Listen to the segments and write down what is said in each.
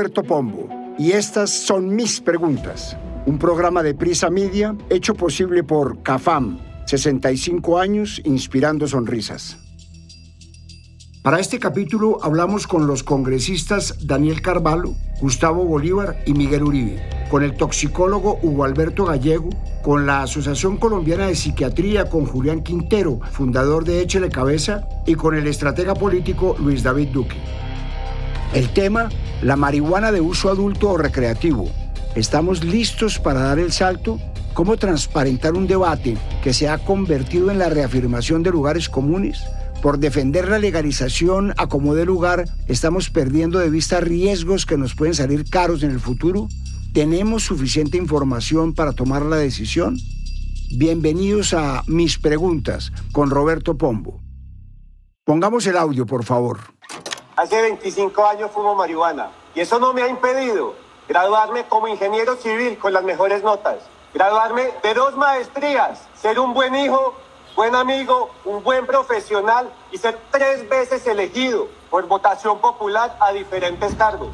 Roberto Pombo y estas son mis preguntas. Un programa de Prisa Media hecho posible por CAFAM, 65 años inspirando sonrisas. Para este capítulo hablamos con los congresistas Daniel Carvalho, Gustavo Bolívar y Miguel Uribe, con el toxicólogo Hugo Alberto Gallego, con la Asociación Colombiana de Psiquiatría, con Julián Quintero, fundador de Échele Cabeza, y con el estratega político Luis David Duque. El tema, la marihuana de uso adulto o recreativo. ¿Estamos listos para dar el salto? ¿Cómo transparentar un debate que se ha convertido en la reafirmación de lugares comunes? Por defender la legalización a como dé lugar, ¿estamos perdiendo de vista riesgos que nos pueden salir caros en el futuro? ¿Tenemos suficiente información para tomar la decisión? Bienvenidos a Mis Preguntas con Roberto Pombo. Pongamos el audio, por favor. Hace 25 años fumo marihuana y eso no me ha impedido graduarme como ingeniero civil con las mejores notas, graduarme de 2 maestrías, ser un buen hijo, buen amigo, un buen profesional y ser 3 veces elegido por votación popular a diferentes cargos.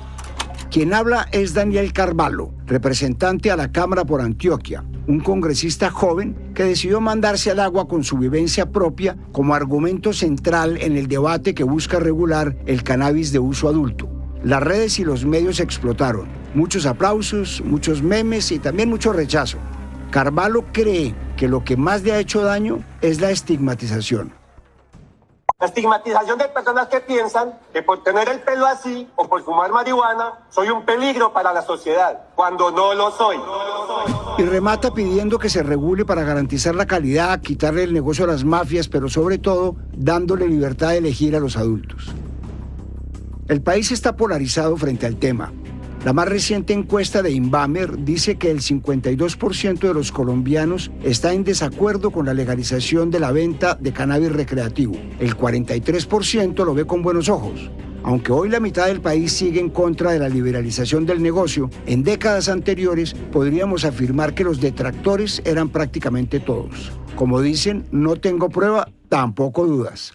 Quien habla es Daniel Carvalho, representante a la Cámara por Antioquia, un congresista joven que decidió mandarse al agua con su vivencia propia como argumento central en el debate que busca regular el cannabis de uso adulto. Las redes y los medios explotaron. Muchos aplausos, muchos memes y también mucho rechazo. Carvalho cree que lo que más le ha hecho daño es la estigmatización. La estigmatización de personas que piensan que por tener el pelo así o por fumar marihuana soy un peligro para la sociedad, cuando no lo soy. Y remata pidiendo que se regule para garantizar la calidad, quitarle el negocio a las mafias, pero sobre todo dándole libertad de elegir a los adultos. El país está polarizado frente al tema. La más reciente encuesta de Inbamer dice que el 52% de los colombianos está en desacuerdo con la legalización de la venta de cannabis recreativo. El 43% lo ve con buenos ojos. Aunque hoy la mitad del país sigue en contra de la liberalización del negocio, en décadas anteriores podríamos afirmar que los detractores eran prácticamente todos. Como dicen, no tengo prueba, tampoco dudas.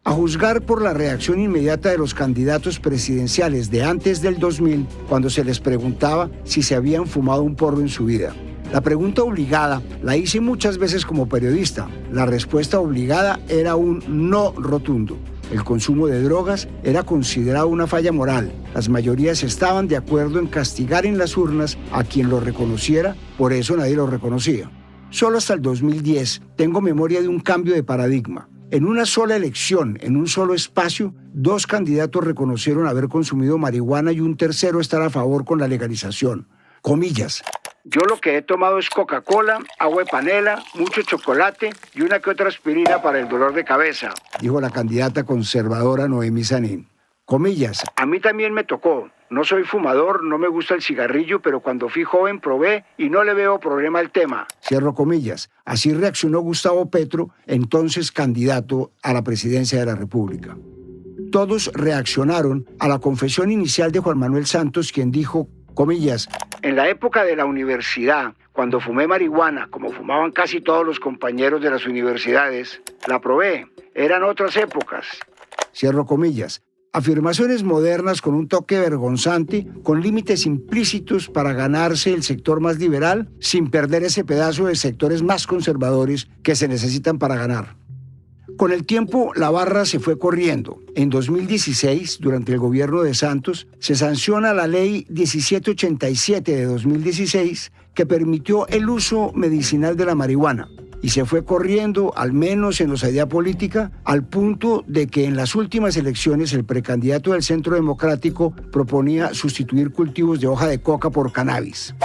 A juzgar por la reacción inmediata de los candidatos presidenciales de antes del 2000, cuando se les preguntaba si se habían fumado un porro en su vida. La pregunta obligada la hice muchas veces como periodista. La respuesta obligada era un no rotundo. El consumo de drogas era considerado una falla moral. Las mayorías estaban de acuerdo en castigar en las urnas a quien lo reconociera, por eso nadie lo reconocía. Solo hasta el 2010 tengo memoria de un cambio de paradigma. En una sola elección, en un solo espacio, 2 candidatos reconocieron haber consumido marihuana y un tercero estar a favor con la legalización. Comillas. Yo lo que he tomado es Coca-Cola, agua de panela, mucho chocolate y una que otra aspirina para el dolor de cabeza, dijo la candidata conservadora Noemí Sanín. Comillas. A mí también me tocó. No soy fumador, no me gusta el cigarrillo, pero cuando fui joven probé y no le veo problema al tema. Cierro comillas. Así reaccionó Gustavo Petro, entonces candidato a la presidencia de la República. Todos reaccionaron a la confesión inicial de Juan Manuel Santos, quien dijo, comillas, en la época de la universidad, cuando fumé marihuana, como fumaban casi todos los compañeros de las universidades, la probé. Eran otras épocas. Cierro comillas. Afirmaciones modernas con un toque vergonzante, con límites implícitos para ganarse el sector más liberal, sin perder ese pedazo de sectores más conservadores que se necesitan para ganar. Con el tiempo, la barra se fue corriendo. En 2016, durante el gobierno de Santos, se sanciona la ley 1787 de 2016 que permitió el uso medicinal de la marihuana. Y se fue corriendo, al menos en la idea política, al punto de que en las últimas elecciones el precandidato del Centro Democrático proponía sustituir cultivos de hoja de coca por cannabis.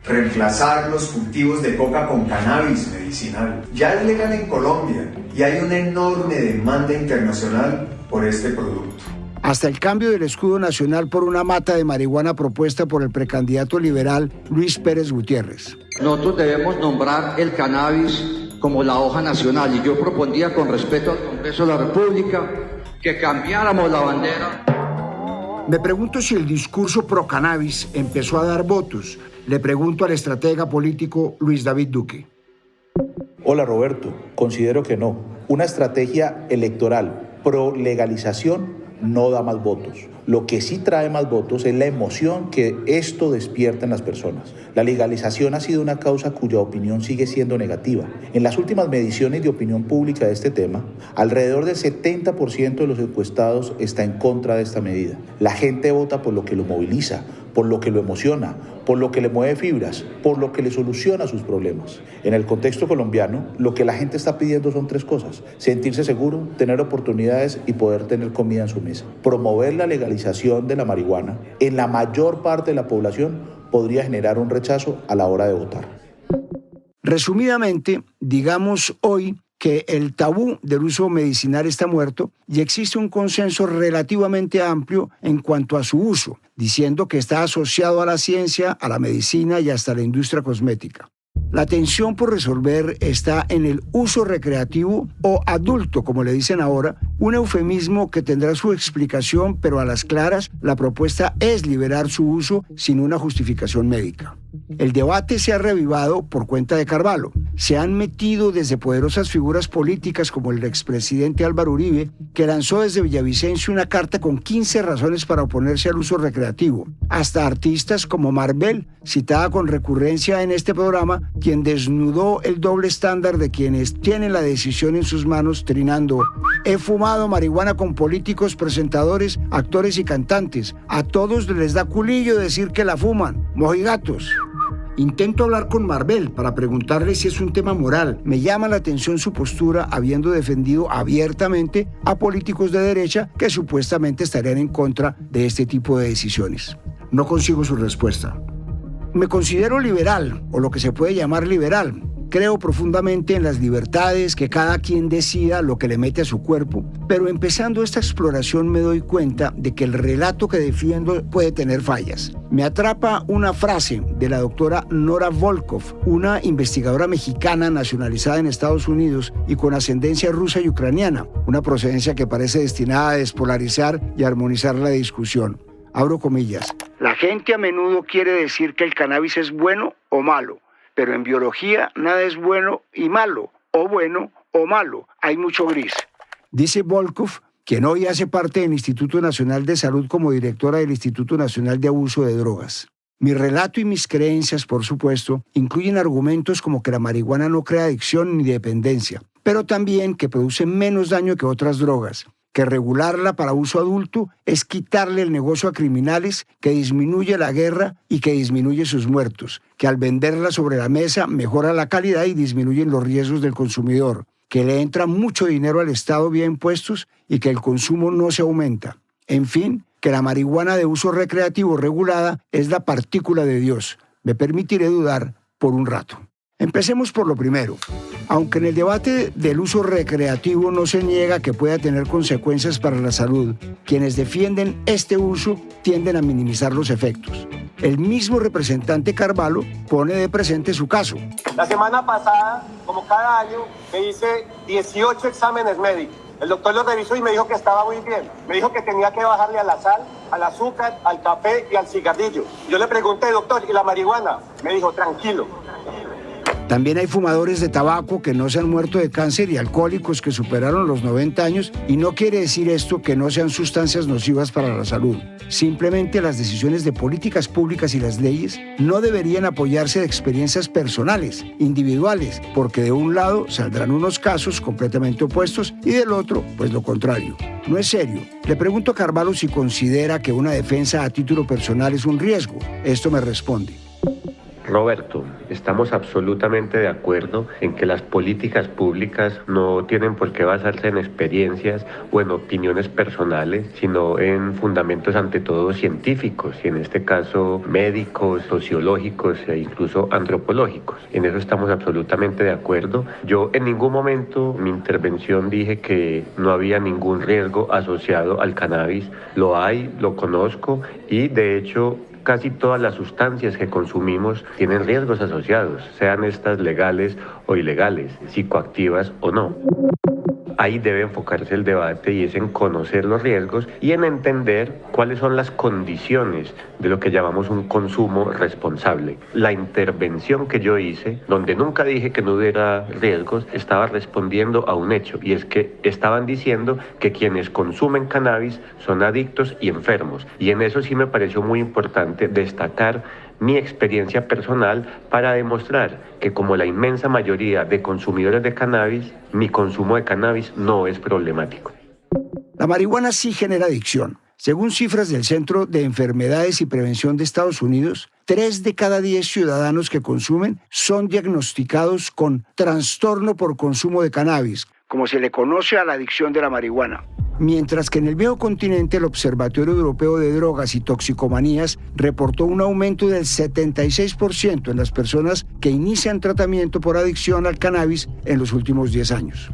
Reemplazar los cultivos de coca con cannabis medicinal. Ya es legal en Colombia y hay una enorme demanda internacional por este producto. Hasta el cambio del escudo nacional por una mata de marihuana propuesta por el precandidato liberal Luis Pérez Gutiérrez. Nosotros debemos nombrar el cannabis como la hoja nacional y yo propondría con respeto al Congreso de la República que cambiáramos la bandera. Me pregunto si el discurso pro cannabis empezó a dar votos. Le pregunto al estratega político Luis David Duque. Hola Roberto, considero que no. Una estrategia electoral pro legalización no da más votos. Lo que sí trae más votos es la emoción que esto despierta en las personas. La legalización ha sido una causa cuya opinión sigue siendo negativa. En las últimas mediciones de opinión pública de este tema, alrededor del 70% de los encuestados está en contra de esta medida. La gente vota por lo que lo moviliza, por lo que lo emociona, por lo que le mueve fibras, por lo que le soluciona sus problemas. En el contexto colombiano, lo que la gente está pidiendo son 3 cosas: sentirse seguro, tener oportunidades y poder tener comida en su mesa. Promover la legalización de la marihuana en la mayor parte de la población podría generar un rechazo a la hora de votar. Resumidamente, digamos hoy que el tabú del uso medicinal está muerto y existe un consenso relativamente amplio en cuanto a su uso, diciendo que está asociado a la ciencia, a la medicina y hasta a la industria cosmética. La tensión por resolver está en el uso recreativo o adulto, como le dicen ahora, un eufemismo que tendrá su explicación, pero a las claras la propuesta es liberar su uso sin una justificación médica. El debate se ha revivado por cuenta de Carvalho. Se han metido desde poderosas figuras políticas como el expresidente Álvaro Uribe, que lanzó desde Villavicencio una carta con 15 razones para oponerse al uso recreativo, hasta artistas como Marvel, citada con recurrencia en este programa, quien desnudó el doble estándar de quienes tienen la decisión en sus manos, trinando: he fumado marihuana con políticos, presentadores, actores y cantantes. A todos les da culillo decir que la fuman. Mojigatos. Intento hablar con Marvel para preguntarle si es un tema moral. Me llama la atención su postura, habiendo defendido abiertamente a políticos de derecha que supuestamente estarían en contra de este tipo de decisiones. No consigo su respuesta. Me considero liberal, o lo que se puede llamar liberal. Creo profundamente en las libertades, que cada quien decida lo que le mete a su cuerpo, pero empezando esta exploración me doy cuenta de que el relato que defiendo puede tener fallas. Me atrapa una frase de la doctora Nora Volkov, una investigadora mexicana nacionalizada en Estados Unidos y con ascendencia rusa y ucraniana, una procedencia que parece destinada a despolarizar y armonizar la discusión. Abro comillas. La gente a menudo quiere decir que el cannabis es bueno o malo, pero en biología nada es bueno y malo, o bueno o malo, hay mucho gris. Dice Volkov, quien hoy hace parte del Instituto Nacional de Salud como directora del Instituto Nacional de Abuso de Drogas. Mi relato y mis creencias, por supuesto, incluyen argumentos como que la marihuana no crea adicción ni dependencia, pero también que produce menos daño que otras drogas, que regularla para uso adulto es quitarle el negocio a criminales, que disminuye la guerra y que disminuye sus muertos, que al venderla sobre la mesa mejora la calidad y disminuyen los riesgos del consumidor, que le entra mucho dinero al Estado vía impuestos y que el consumo no se aumenta. En fin, que la marihuana de uso recreativo regulada es la partícula de Dios. Me permitiré dudar por un rato. Empecemos por lo primero. Aunque en el debate del uso recreativo no se niega que pueda tener consecuencias para la salud, quienes defienden este uso tienden a minimizar los efectos. El mismo representante Carvalho pone de presente su caso. La semana pasada, como cada año, me hice 18 exámenes médicos. El doctor los revisó y me dijo que estaba muy bien. Me dijo que tenía que bajarle a la sal, al azúcar, al café y al cigarrillo. Yo le pregunté, doctor, ¿y la marihuana? Me dijo, tranquilo. También hay fumadores de tabaco que no se han muerto de cáncer y alcohólicos que superaron los 90 años, y no quiere decir esto que no sean sustancias nocivas para la salud. Simplemente las decisiones de políticas públicas y las leyes no deberían apoyarse de experiencias personales, individuales, porque de un lado saldrán unos casos completamente opuestos y del otro, pues lo contrario. No es serio. Le pregunto a Carvalho si considera que una defensa a título personal es un riesgo. Esto me responde. Roberto, estamos absolutamente de acuerdo en que las políticas públicas no tienen por qué basarse en experiencias o en opiniones personales, sino en fundamentos ante todo científicos, y en este caso médicos, sociológicos e incluso antropológicos. En eso estamos absolutamente de acuerdo. Yo en ningún momento mi intervención dije que no había ningún riesgo asociado al cannabis. Lo hay, lo conozco, y de hecho casi todas las sustancias que consumimos tienen riesgos asociados, sean estas legales o ilegales, psicoactivas o no. ahí debe enfocarse el debate y es en conocer los riesgos y en entender cuáles son las condiciones de lo que llamamos un consumo responsable. La intervención que yo hice, donde nunca dije que no hubiera riesgos, estaba respondiendo a un hecho y es que estaban diciendo que quienes consumen cannabis son adictos y enfermos, y en eso sí me pareció muy importante destacar mi experiencia personal para demostrar que como la inmensa mayoría de consumidores de cannabis, mi consumo de cannabis no es problemático. La marihuana sí genera adicción. Según cifras del Centro de Enfermedades y Prevención de Estados Unidos, 3 de cada 10 ciudadanos que consumen son diagnosticados con trastorno por consumo de cannabis, como se le conoce a la adicción de la marihuana. Mientras que en el viejo continente el Observatorio Europeo de Drogas y Toxicomanías reportó un aumento del 76% en las personas que inician tratamiento por adicción al cannabis en los últimos 10 años.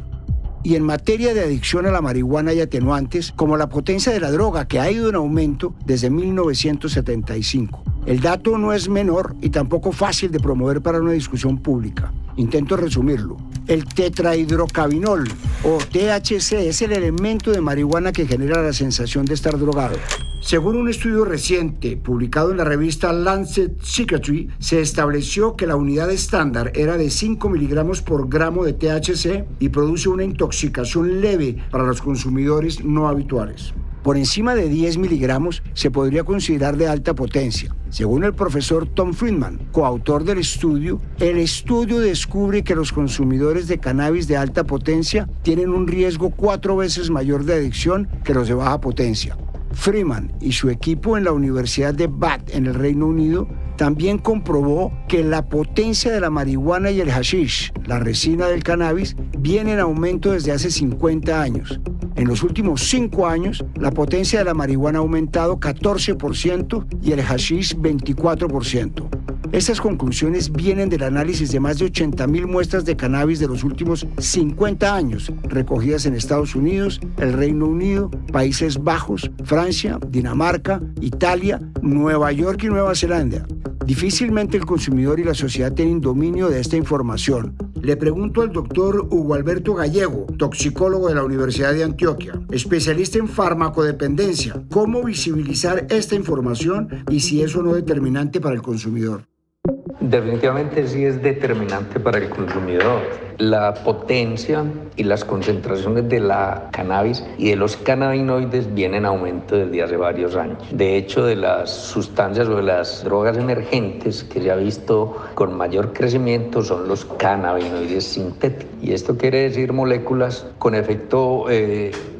Y en materia de adicción a la marihuana y atenuantes, como la potencia de la droga, que ha ido en aumento desde 1975. El dato no es menor y tampoco fácil de promover para una discusión pública. Intento resumirlo. El tetrahidrocannabinol, o THC, es el elemento de marihuana que genera la sensación de estar drogado. Según un estudio reciente publicado en la revista Lancet Psychiatry, se estableció que la unidad estándar era de 5 miligramos por gramo de THC y produce una intoxicación leve para los consumidores no habituales. Por encima de 10 miligramos se podría considerar de alta potencia. Según el profesor Tom Friedman, coautor del estudio, el estudio descubre que los consumidores de cannabis de alta potencia tienen un riesgo 4 veces mayor de adicción que los de baja potencia. Freeman y su equipo en la Universidad de Bath en el Reino Unido también comprobó que la potencia de la marihuana y el hashish, la resina del cannabis, viene en aumento desde hace 50 años. En los últimos 5 años, la potencia de la marihuana ha aumentado 14% y el hashish 24%. Estas conclusiones vienen del análisis de más de 80.000 muestras de cannabis de los últimos 50 años, recogidas en Estados Unidos, el Reino Unido, Países Bajos, Francia, Dinamarca, Italia, Nueva York y Nueva Zelanda. Difícilmente el consumidor y la sociedad tienen dominio de esta información. Le pregunto al doctor Hugo Alberto Gallego, toxicólogo de la Universidad de Antioquia, especialista en farmacodependencia, cómo visibilizar esta información y si es o no determinante para el consumidor. Definitivamente sí es determinante para el consumidor. La potencia y las concentraciones de la cannabis y de los cannabinoides vienen en aumento desde hace varios años. De hecho, de las sustancias o de las drogas emergentes que se ha visto con mayor crecimiento son los cannabinoides sintéticos. Y esto quiere decir moléculas con efecto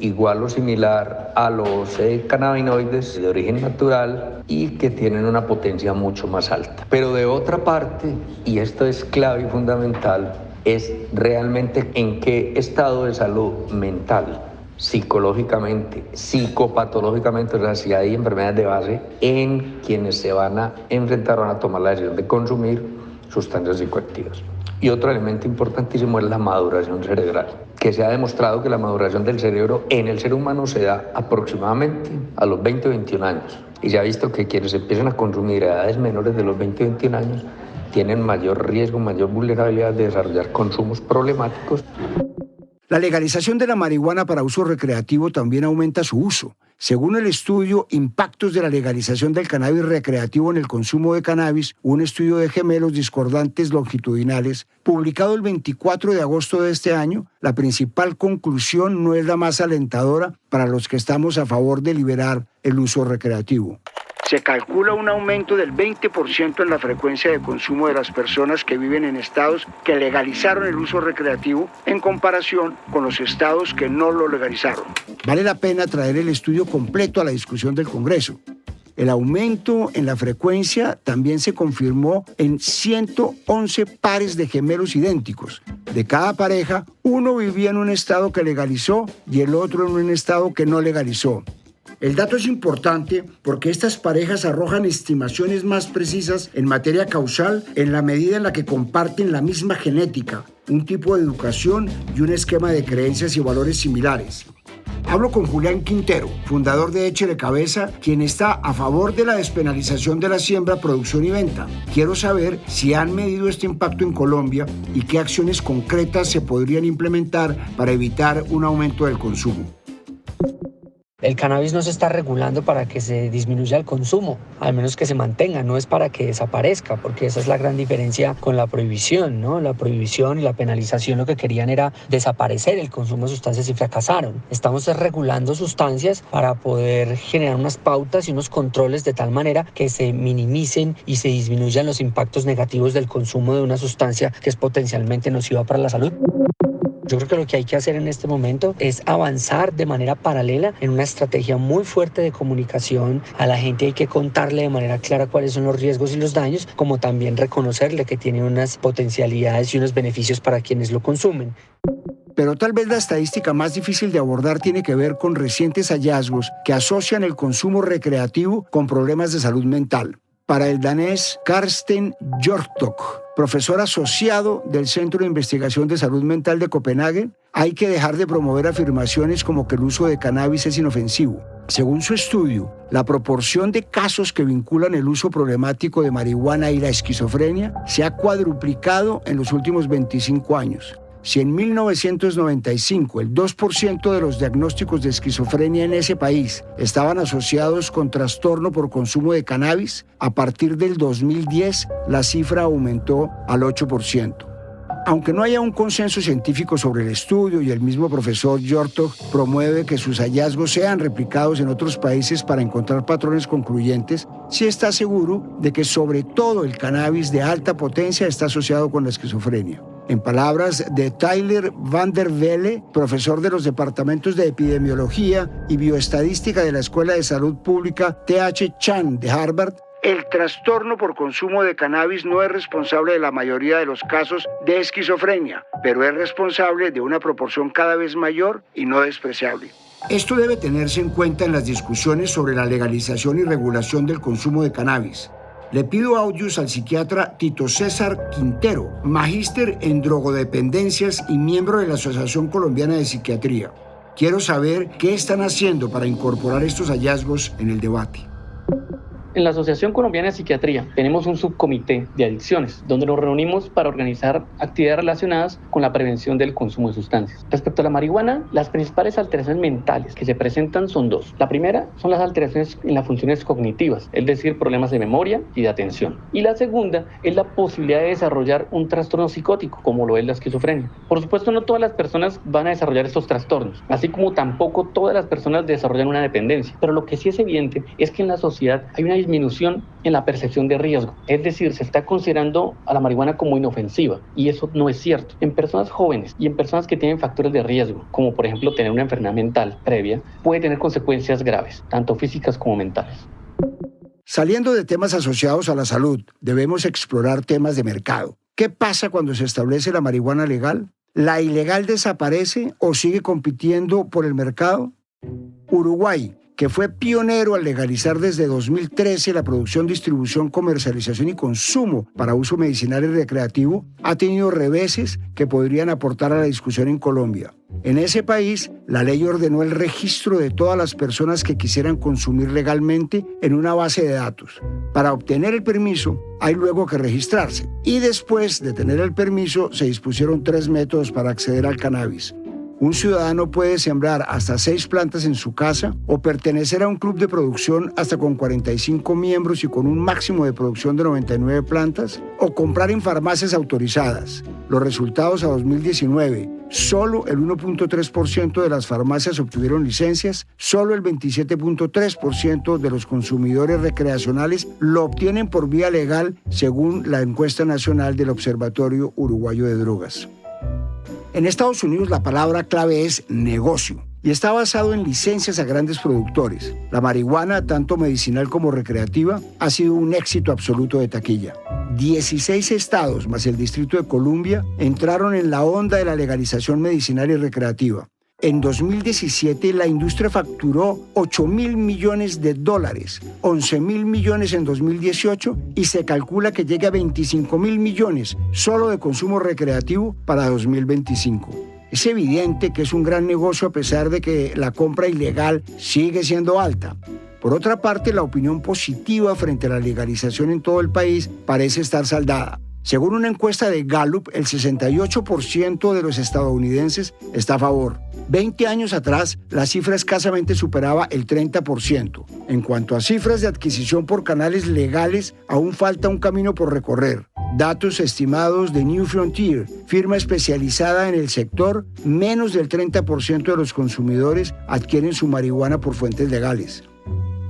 igual o similar a los cannabinoides de origen natural y que tienen una potencia mucho más alta. Pero de otra parte, y esto es clave y fundamental, es realmente en qué estado de salud mental, psicológicamente, psicopatológicamente, o sea, si hay enfermedades de base en quienes se van a enfrentar o van a tomar la decisión de consumir sustancias psicoactivas. Y otro elemento importantísimo es la maduración cerebral, que se ha demostrado que la maduración del cerebro en el ser humano se da aproximadamente a los 20 o 21 años. Y se ha visto que quienes empiezan a consumir a edades menores de los 20 o 21 años tienen mayor riesgo, mayor vulnerabilidad de desarrollar consumos problemáticos. La legalización de la marihuana para uso recreativo también aumenta su uso. Según el estudio Impactos de la legalización del cannabis recreativo en el consumo de cannabis, un estudio de gemelos discordantes longitudinales, publicado el 24 de agosto de este año, la principal conclusión no es la más alentadora para los que estamos a favor de liberar el uso recreativo. Se calcula un aumento del 20% en la frecuencia de consumo de las personas que viven en estados que legalizaron el uso recreativo en comparación con los estados que no lo legalizaron. Vale la pena traer el estudio completo a la discusión del Congreso. El aumento en la frecuencia también se confirmó en 111 pares de gemelos idénticos. De cada pareja, uno vivía en un estado que legalizó y el otro en un estado que no legalizó. El dato es importante porque estas parejas arrojan estimaciones más precisas en materia causal en la medida en la que comparten la misma genética, un tipo de educación y un esquema de creencias y valores similares. Hablo con Julián Quintero, fundador de Échele Cabeza, quien está a favor de la despenalización de la siembra, producción y venta. Quiero saber si han medido este impacto en Colombia y qué acciones concretas se podrían implementar para evitar un aumento del consumo. El cannabis no se está regulando para que se disminuya el consumo, al menos que se mantenga, no es para que desaparezca, porque esa es la gran diferencia con la prohibición, ¿no? La prohibición y la penalización lo que querían era desaparecer el consumo de sustancias y fracasaron. Estamos regulando sustancias para poder generar unas pautas y unos controles de tal manera que se minimicen y se disminuyan los impactos negativos del consumo de una sustancia que es potencialmente nociva para la salud. Yo creo que lo que hay que hacer en este momento es avanzar de manera paralela en una estrategia muy fuerte de comunicación. A la gente hay que contarle de manera clara cuáles son los riesgos y los daños, como también reconocerle que tiene unas potencialidades y unos beneficios para quienes lo consumen. Pero tal vez la estadística más difícil de abordar tiene que ver con recientes hallazgos que asocian el consumo recreativo con problemas de salud mental. Para el danés Karsten Hjortok, profesor asociado del Centro de Investigación de Salud Mental de Copenhague, hay que dejar de promover afirmaciones como que el uso de cannabis es inofensivo. Según su estudio, la proporción de casos que vinculan el uso problemático de marihuana y la esquizofrenia se ha cuadruplicado en los últimos 25 años. Si en 1995 el 2% de los diagnósticos de esquizofrenia en ese país estaban asociados con trastorno por consumo de cannabis, a partir del 2010 la cifra aumentó al 8%. Aunque no haya un consenso científico sobre el estudio y el mismo profesor Hjortok promueve que sus hallazgos sean replicados en otros países para encontrar patrones concluyentes, sí está seguro de que sobre todo el cannabis de alta potencia está asociado con la esquizofrenia. En palabras de Tyler van der Velde, profesor de los departamentos de epidemiología y bioestadística de la Escuela de Salud Pública T.H. Chan de Harvard, el trastorno por consumo de cannabis no es responsable de la mayoría de los casos de esquizofrenia, pero es responsable de una proporción cada vez mayor y no despreciable. Esto debe tenerse en cuenta en las discusiones sobre la legalización y regulación del consumo de cannabis. Le pido audios al psiquiatra Tito César Quintero, magíster en drogodependencias y miembro de la Asociación Colombiana de Psiquiatría. Quiero saber qué están haciendo para incorporar estos hallazgos en el debate. En la Asociación Colombiana de Psiquiatría tenemos un subcomité de adicciones donde nos reunimos para organizar actividades relacionadas con la prevención del consumo de sustancias. Respecto a la marihuana, las principales alteraciones mentales que se presentan son dos. La primera son las alteraciones en las funciones cognitivas, es decir, problemas de memoria y de atención. Y la segunda es la posibilidad de desarrollar un trastorno psicótico, como lo es la esquizofrenia. Por supuesto, no todas las personas van a desarrollar estos trastornos, así como tampoco todas las personas desarrollan una dependencia. Pero lo que sí es evidente es que en la sociedad hay una disminución en la percepción de riesgo, es decir, se está considerando a la marihuana como inofensiva y eso no es cierto. En personas jóvenes y en personas que tienen factores de riesgo, como por ejemplo tener una enfermedad mental previa, puede tener consecuencias graves, tanto físicas como mentales. Saliendo de temas asociados a la salud, debemos explorar temas de mercado. ¿Qué pasa cuando se establece la marihuana legal? ¿La ilegal desaparece o sigue compitiendo por el mercado? Uruguay, que fue pionero al legalizar desde 2013 la producción, distribución, comercialización y consumo para uso medicinal y recreativo, ha tenido reveses que podrían aportar a la discusión en Colombia. En ese país, la ley ordenó el registro de todas las personas que quisieran consumir legalmente en una base de datos. Para obtener el permiso, hay luego que registrarse. Y después de tener el permiso, se dispusieron 3 métodos para acceder al cannabis. Un ciudadano puede sembrar hasta 6 plantas en su casa o pertenecer a un club de producción hasta con 45 miembros y con un máximo de producción de 99 plantas o comprar en farmacias autorizadas. Los resultados a 2019, solo el 1.3% de las farmacias obtuvieron licencias, solo el 27.3% de los consumidores recreacionales lo obtienen por vía legal según la encuesta nacional del Observatorio Uruguayo de Drogas. En Estados Unidos la palabra clave es negocio y está basado en licencias a grandes productores. La marihuana, tanto medicinal como recreativa, ha sido un éxito absoluto de taquilla. 16 estados más el Distrito de Columbia entraron en la onda de la legalización medicinal y recreativa. En 2017 la industria facturó $8.000 millones, 11.000 millones en 2018 y se calcula que llegue a 25.000 millones solo de consumo recreativo para 2025. Es evidente que es un gran negocio a pesar de que la compra ilegal sigue siendo alta. Por otra parte, la opinión positiva frente a la legalización en todo el país parece estar saldada. Según una encuesta de Gallup, el 68% de los estadounidenses está a favor. 20 años atrás, la cifra escasamente superaba el 30%. En cuanto a cifras de adquisición por canales legales, aún falta un camino por recorrer. Datos estimados de New Frontier, firma especializada en el sector, menos del 30% de los consumidores adquieren su marihuana por fuentes legales.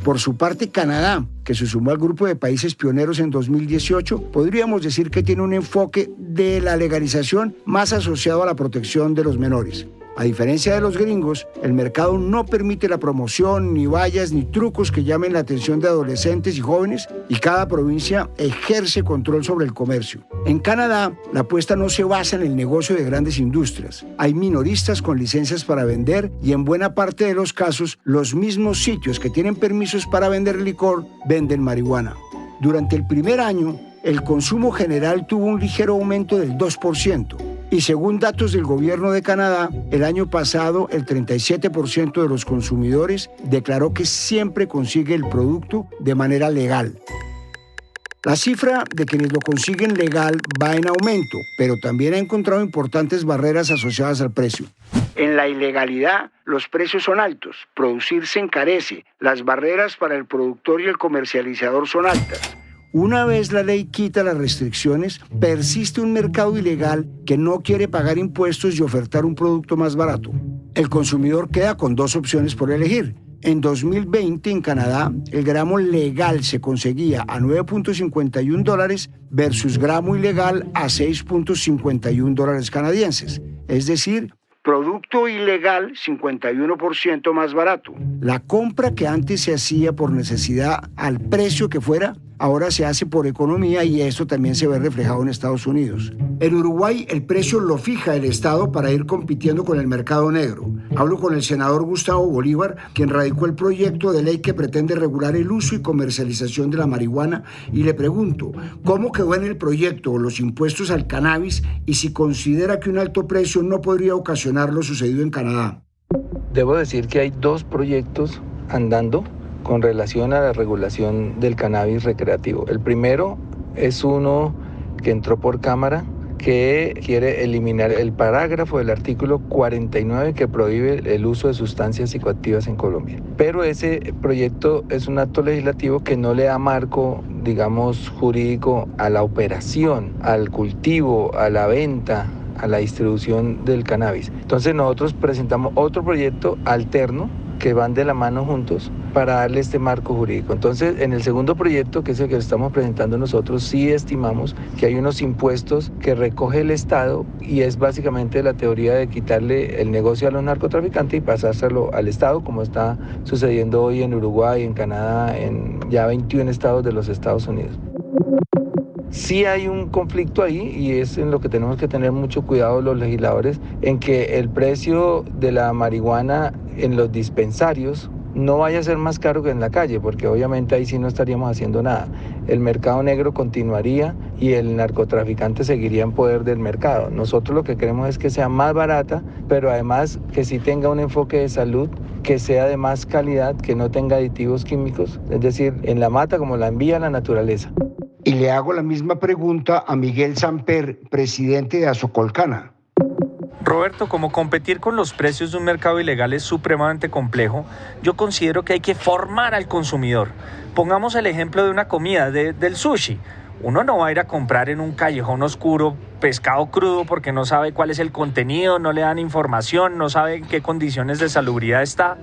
Por su parte, Canadá, que se sumó al grupo de países pioneros en 2018, podríamos decir que tiene un enfoque de la legalización más asociado a la protección de los menores. A diferencia de los gringos, el mercado no permite la promoción, ni vallas, ni trucos que llamen la atención de adolescentes y jóvenes, y cada provincia ejerce control sobre el comercio. En Canadá, la apuesta no se basa en el negocio de grandes industrias. Hay minoristas con licencias para vender y en buena parte de los casos, los mismos sitios que tienen permisos para vender licor venden marihuana. Durante el primer año, el consumo general tuvo un ligero aumento del 2%. Y según datos del gobierno de Canadá, el año pasado el 37% de los consumidores declaró que siempre consigue el producto de manera legal. La cifra de quienes lo consiguen legal va en aumento, pero también ha encontrado importantes barreras asociadas al precio. En la ilegalidad, los precios son altos, producir se encarece, las barreras para el productor y el comercializador son altas. Una vez la ley quita las restricciones, persiste un mercado ilegal que no quiere pagar impuestos y ofertar un producto más barato. El consumidor queda con dos opciones por elegir. En 2020, en Canadá, el gramo legal se conseguía a $9.51 versus gramo ilegal a $6.51 canadienses. Es decir, producto ilegal 51% más barato. La compra que antes se hacía por necesidad al precio que fuera, ahora se hace por economía y esto también se ve reflejado en Estados Unidos. En Uruguay el precio lo fija el Estado para ir compitiendo con el mercado negro. Hablo con el senador Gustavo Bolívar, quien radicó el proyecto de ley que pretende regular el uso y comercialización de la marihuana, y le pregunto, ¿cómo quedó en el proyecto los impuestos al cannabis y si considera que un alto precio no podría ocasionar lo sucedido en Canadá? Debo decir que hay dos proyectos andando con relación a la regulación del cannabis recreativo. El primero es uno que entró por Cámara, que quiere eliminar el parágrafo del artículo 49 que prohíbe el uso de sustancias psicoactivas en Colombia. Pero ese proyecto es un acto legislativo que no le da marco, digamos, jurídico a la operación, al cultivo, a la venta, a la distribución del cannabis. Entonces nosotros presentamos otro proyecto alterno que van de la mano juntos para darle este marco jurídico. Entonces, en el segundo proyecto, que es el que estamos presentando nosotros, sí estimamos que hay unos impuestos que recoge el Estado y es básicamente la teoría de quitarle el negocio a los narcotraficantes y pasárselo al Estado, como está sucediendo hoy en Uruguay, en Canadá, en ya 21 estados de los Estados Unidos. Sí hay un conflicto ahí y es en lo que tenemos que tener mucho cuidado los legisladores, en que el precio de la marihuana en los dispensarios no vaya a ser más caro que en la calle, porque obviamente ahí sí no estaríamos haciendo nada. El mercado negro continuaría y el narcotraficante seguiría en poder del mercado. Nosotros lo que queremos es que sea más barata, pero además que sí tenga un enfoque de salud, que sea de más calidad, que no tenga aditivos químicos, es decir, en la mata como la envía la naturaleza. Y le hago la misma pregunta a Miguel Samper, presidente de Azocolcana. Roberto, como competir con los precios de un mercado ilegal es supremamente complejo, yo considero que hay que formar al consumidor. Pongamos el ejemplo de una comida, del sushi. Uno no va a ir a comprar en un callejón oscuro pescado crudo porque no sabe cuál es el contenido, no le dan información, no sabe en qué condiciones de salubridad está.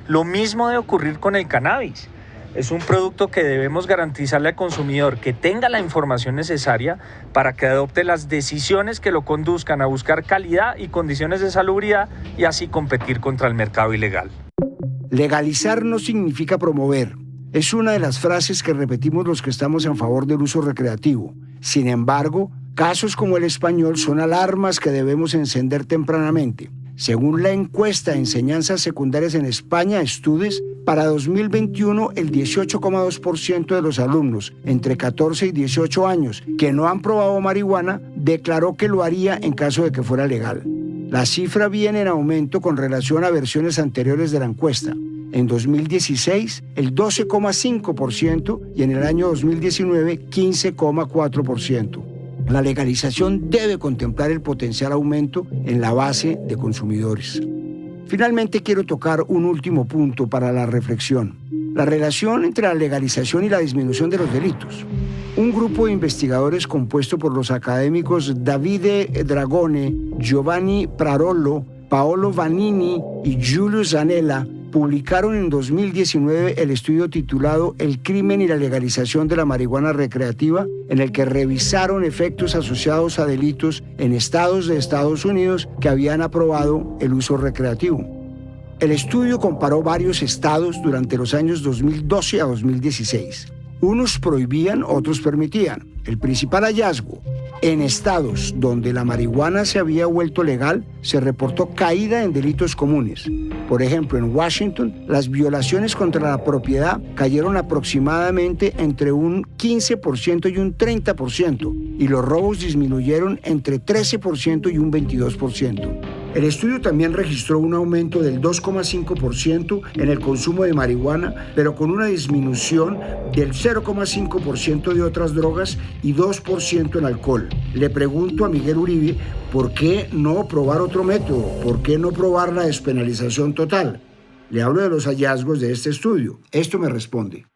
Lo mismo debe ocurrir con el cannabis. Es un producto que debemos garantizarle al consumidor que tenga la información necesaria para que adopte las decisiones que lo conduzcan a buscar calidad y condiciones de salubridad y así competir contra el mercado ilegal. Legalizar no significa promover. Es una de las frases que repetimos los que estamos en favor del uso recreativo. Sin embargo, casos como el español son alarmas que debemos encender tempranamente. Según la encuesta de enseñanzas secundarias en España, Studes, para 2021 el 18,2% de los alumnos entre 14 y 18 años que no han probado marihuana declaró que lo haría en caso de que fuera legal. La cifra viene en aumento con relación a versiones anteriores de la encuesta. En 2016, el 12,5% y en el año 2019, 15,4%. La legalización debe contemplar el potencial aumento en la base de consumidores. Finalmente, quiero tocar un último punto para la reflexión: la relación entre la legalización y la disminución de los delitos. Un grupo de investigadores compuesto por los académicos Davide Dragone, Giovanni Prarollo, Paolo Vanini y Giulio Zanella publicaron en 2019 el estudio titulado El crimen y la legalización de la marihuana recreativa, en el que revisaron efectos asociados a delitos en estados de Estados Unidos que habían aprobado el uso recreativo. El estudio comparó varios estados durante los años 2012 a 2016. Unos prohibían, otros permitían. El principal hallazgo: en estados donde la marihuana se había vuelto legal, se reportó caída en delitos comunes. Por ejemplo, en Washington, las violaciones contra la propiedad cayeron aproximadamente entre un 15% y un 30%, y los robos disminuyeron entre 13% y un 22%. El estudio también registró un aumento del 2,5% en el consumo de marihuana, pero con una disminución del 0,5% de otras drogas y 2% en alcohol. Le pregunto a Miguel Uribe, ¿por qué no probar otro método? ¿Por qué no probar la despenalización total? Le hablo de los hallazgos de este estudio. Esto me responde.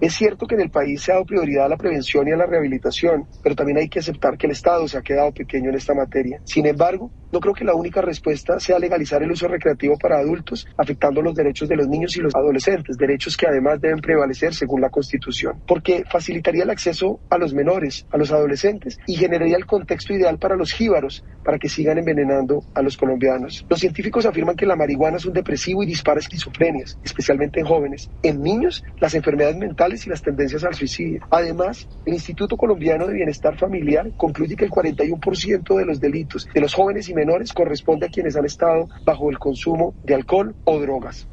Es cierto que en el país se ha dado prioridad a la prevención y a la rehabilitación, pero también hay que aceptar que el Estado se ha quedado pequeño en esta materia. Sin embargo, no creo que la única respuesta sea legalizar el uso recreativo para adultos, afectando los derechos de los niños y los adolescentes, derechos que además deben prevalecer según la Constitución, porque facilitaría el acceso a los menores, a los adolescentes, y generaría el contexto ideal para los jíbaros, para que sigan envenenando a los colombianos. Los científicos afirman que la marihuana es un depresivo y dispara esquizofrenias, especialmente en jóvenes. En niños, las enfermedades mentales y las tendencias al suicidio. Además, el Instituto Colombiano de Bienestar Familiar concluye que el 41% de los delitos de los jóvenes y menores corresponde a quienes han estado bajo el consumo de alcohol o drogas.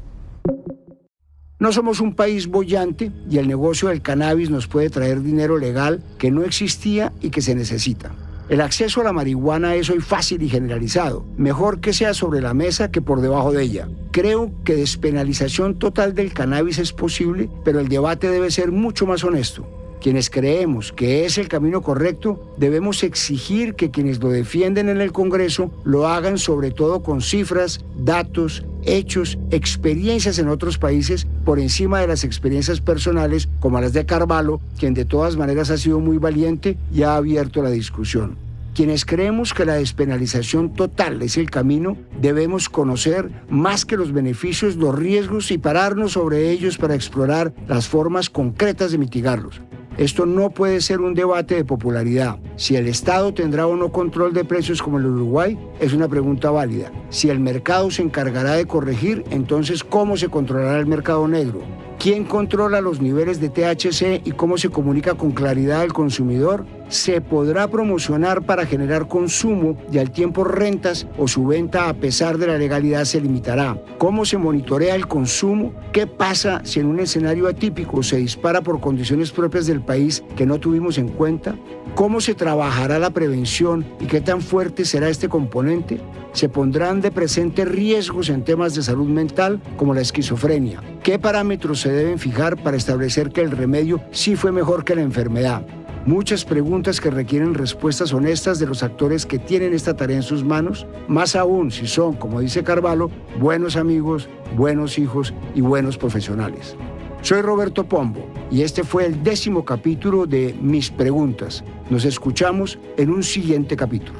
No somos un país boyante y el negocio del cannabis nos puede traer dinero legal que no existía y que se necesita. El acceso a la marihuana es hoy fácil y generalizado. Mejor que sea sobre la mesa que por debajo de ella. Creo que despenalización total del cannabis es posible, pero el debate debe ser mucho más honesto. Quienes creemos que es el camino correcto, debemos exigir que quienes lo defienden en el Congreso lo hagan sobre todo con cifras, datos, hechos, experiencias en otros países por encima de las experiencias personales como las de Carvalho, quien de todas maneras ha sido muy valiente y ha abierto la discusión. Quienes creemos que la despenalización total es el camino, debemos conocer más que los beneficios, los riesgos y pararnos sobre ellos para explorar las formas concretas de mitigarlos. Esto no puede ser un debate de popularidad. Si el Estado tendrá o no control de precios como en el Uruguay, es una pregunta válida. Si el mercado se encargará de corregir, entonces ¿cómo se controlará el mercado negro? ¿Quién controla los niveles de THC y cómo se comunica con claridad al consumidor? ¿Se podrá promocionar para generar consumo y al tiempo rentas o su venta a pesar de la legalidad se limitará? ¿Cómo se monitorea el consumo? ¿Qué pasa si en un escenario atípico se dispara por condiciones propias del país que no tuvimos en cuenta? ¿Cómo se trabajará la prevención y qué tan fuerte será este componente? Se pondrán de presente riesgos en temas de salud mental como la esquizofrenia. ¿Qué parámetros se deben fijar para establecer que el remedio sí fue mejor que la enfermedad? Muchas preguntas que requieren respuestas honestas de los actores que tienen esta tarea en sus manos, más aún si son, como dice Carvalho, buenos amigos, buenos hijos y buenos profesionales. Soy Roberto Pombo y este fue el 10º capítulo de Mis Preguntas. Nos escuchamos en un siguiente capítulo.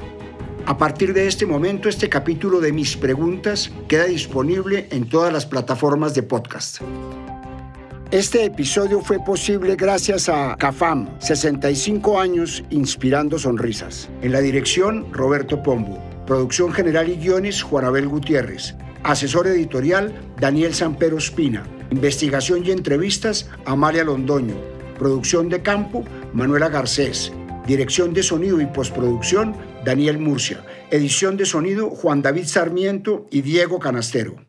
A partir de este momento, este capítulo de Mis Preguntas queda disponible en todas las plataformas de podcast. Este episodio fue posible gracias a CAFAM, 65 años inspirando sonrisas. En la dirección, Roberto Pombo. Producción general y guiones, Juan Abel Gutiérrez. Asesor editorial, Daniel Sampero Espina. Investigación y entrevistas, Amalia Londoño. Producción de campo, Manuela Garcés. Dirección de sonido y postproducción, Daniel Murcia. Edición de sonido, Juan David Sarmiento y Diego Canastero.